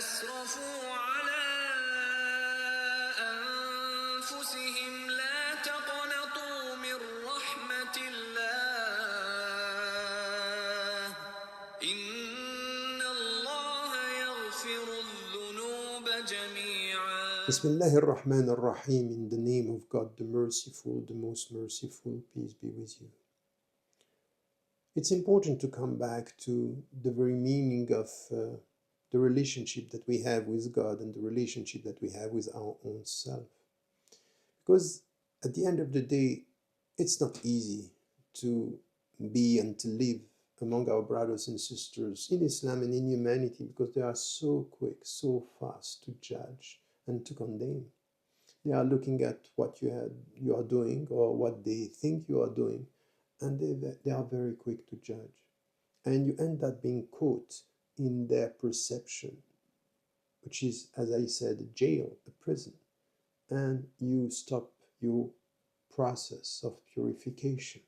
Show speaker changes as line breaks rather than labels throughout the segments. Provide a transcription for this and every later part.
أسرفوا على أنفسهم لا تقنطوا من رحمة الله إن الله يغفر الذنوب جميعا.
Bismillah ar-Rahman ar-Rahim, in the name of God, the merciful, the most merciful, peace be with you. It's important to come back to the very meaning of the relationship that we have with God and the relationship that we have with our own self. Because at the end of the day, it's not easy to be and to live among our brothers and sisters in Islam and in humanity, because they are so quick, so fast to judge and to condemn. They are looking at what you are doing or what they think you are doing, and they are very quick to judge. And you end up being caught in their perception, which is, as I said, a jail, a prison. And you stop your process of purification,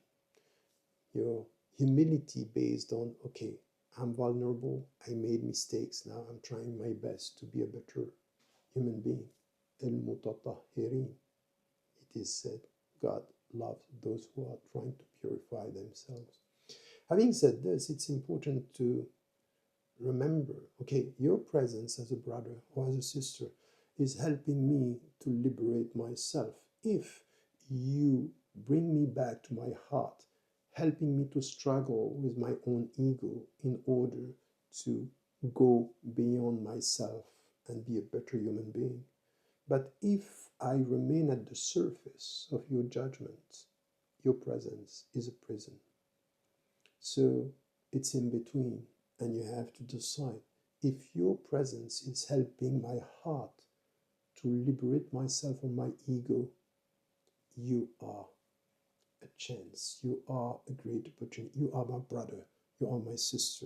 your humility based on, okay, I'm vulnerable, I made mistakes, now I'm trying my best to be a better human being. It is said, God loves those who are trying to purify themselves. Having said this, it's important to remember, okay, your presence as a brother or as a sister is helping me to liberate myself. If you bring me back to my heart, helping me to struggle with my own ego in order to go beyond myself and be a better human being. But if I remain at the surface of your judgment, your presence is a prison. So it's in between, and you have to decide if your presence is helping my heart to liberate myself from my ego. You are a chance, you are a great opportunity, you are my brother, you are my sister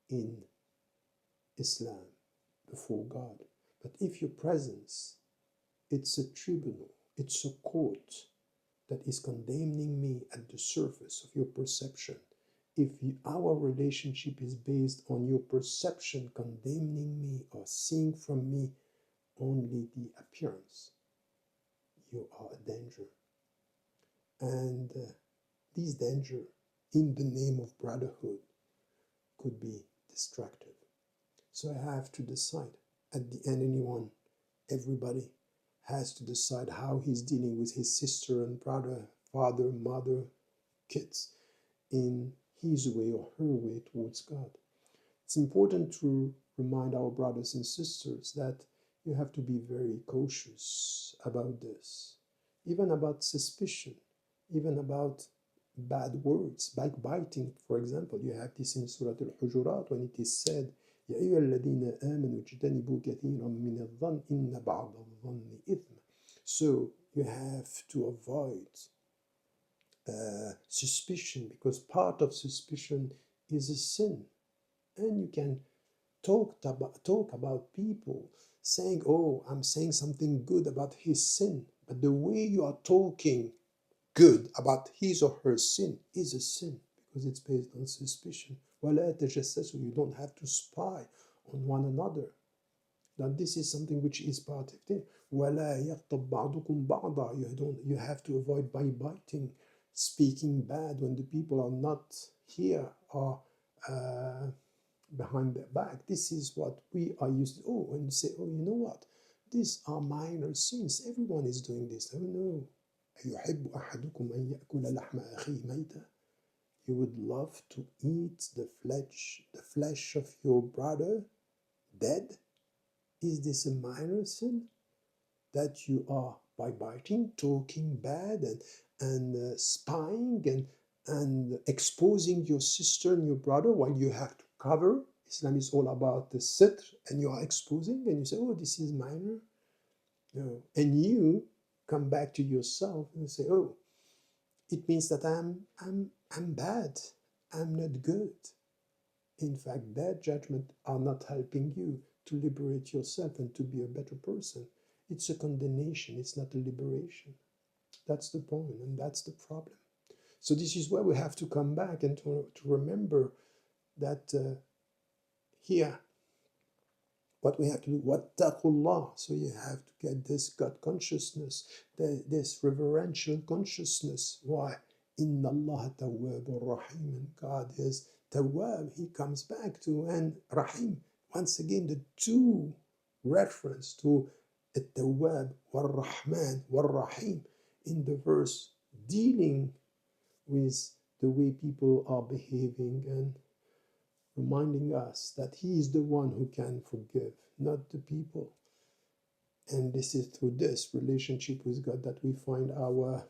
in Islam before God. But if your presence, it's a tribunal, it's a court that is condemning me at the surface of your perception, if our relationship is based on your perception condemning me or seeing from me only the appearance, you are a danger. And this danger, in the name of brotherhood, could be destructive. So I have to decide. At the end, everybody has to decide how he's dealing with his sister and brother, father, mother, kids, in his way or her way towards God. It's important to remind our brothers and sisters that you have to be very cautious about this, even about suspicion, even about bad words, backbiting, for example. You have this in Surah Al-Hujurat when it is said, يَا أَيُّهَا الَّذِينَ آمَنُوا اجْتَنِبُوا كَثِيرًا مِنَ الظَّنِّ إِنَّ بَعْضَ الظَّنِّ إِثْمٌ. So you have to avoid suspicion, because part of suspicion is a sin. And you can talk about people saying, oh, I'm saying something good about his sin, but the way you are talking good about his or her sin is a sin, because it's based on suspicion. وَلَا تَجَسَّسُوا, you don't have to spy on one another. Now this is something which is part of it. وَلَا يَغْتَبْ بَعْضُكُمْ بَعْضًا, you have to avoid backbiting, speaking bad when the people are not here or behind their back. This is what we are used to. Oh, and you say, oh, you know what? These are minor sins. Everyone is doing this. Oh, no. أَيُحِبُّ أَحَدُكُمْ أَنْ يَأْكُلَ لَحْمَ أَخِيهِ مَيْتًا. You would love to eat the flesh of your brother dead? Is this a minor sin? That you are backbiting, talking bad, and spying and exposing your sister and your brother while you have to cover. Islam is all about the sitr, and you are exposing, and you say, oh, this is minor. No. And you come back to yourself and say, oh, it means that I'm bad, I'm not good. In fact, bad judgment are not helping you to liberate yourself and to be a better person. It's a condemnation, it's not a liberation. That's the point, and that's the problem. So this is where we have to come back and to remember that here what we have to do, wattaqullah. So you have to get this God consciousness, this reverential consciousness. Why? Inna Allah tawwabur rahim. And God is tawwab, He comes back to, and rahim. Once again, the two reference to التواب والرحمن والرحيم in the verse dealing with the way people are behaving and reminding us that He is the one who can forgive, not the people. And this is through this relationship with God that we find our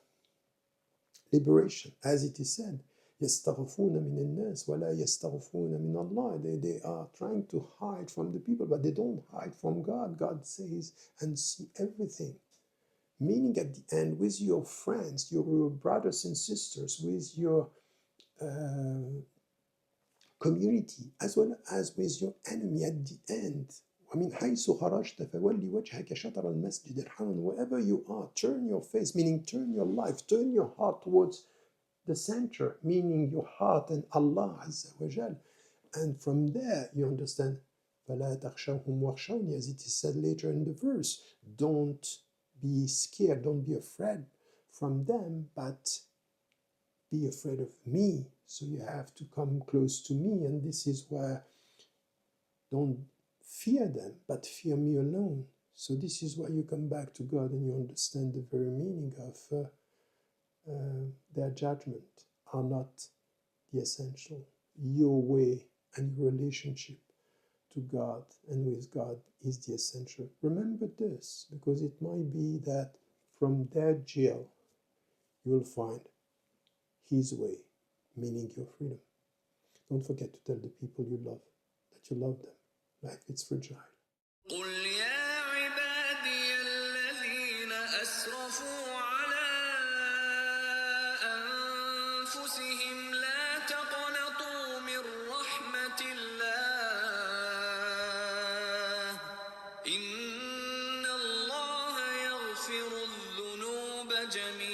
liberation. As it is said, يستغفون من الناس ولا يستغفون من الله. They are trying to hide from the people, but they don't hide from God. God says and see everything. Meaning at the end, with your friends, your brothers and sisters, with your community, as well as with your enemy at the end. ومن حيث خرجت فولي وجهك شطر المسجد الحرام. Wherever you are, turn your face, meaning turn your life, turn your heart towards the center, meaning your heart and Allah Azza wa Jal. And from there you understand فلا تخشوهم واخشوني, as it is said later in the verse. Don't be scared, don't be afraid from them, but be afraid of me. So you have to come close to me, and this is where don't fear them, but fear me alone. So this is why you come back to God and you understand the very meaning of their judgment are not the essential. Your way and your relationship to God and with God is the essential. Remember this, because it might be that from their jail you will find His way, meaning your freedom. Don't forget to tell the people you love that you love them. Life is fragile.
قل يا عبادي الذين أسرفوا على أنفسهم لا تقنطوا من رحمة الله إن الله يغفر الذنوب جميعا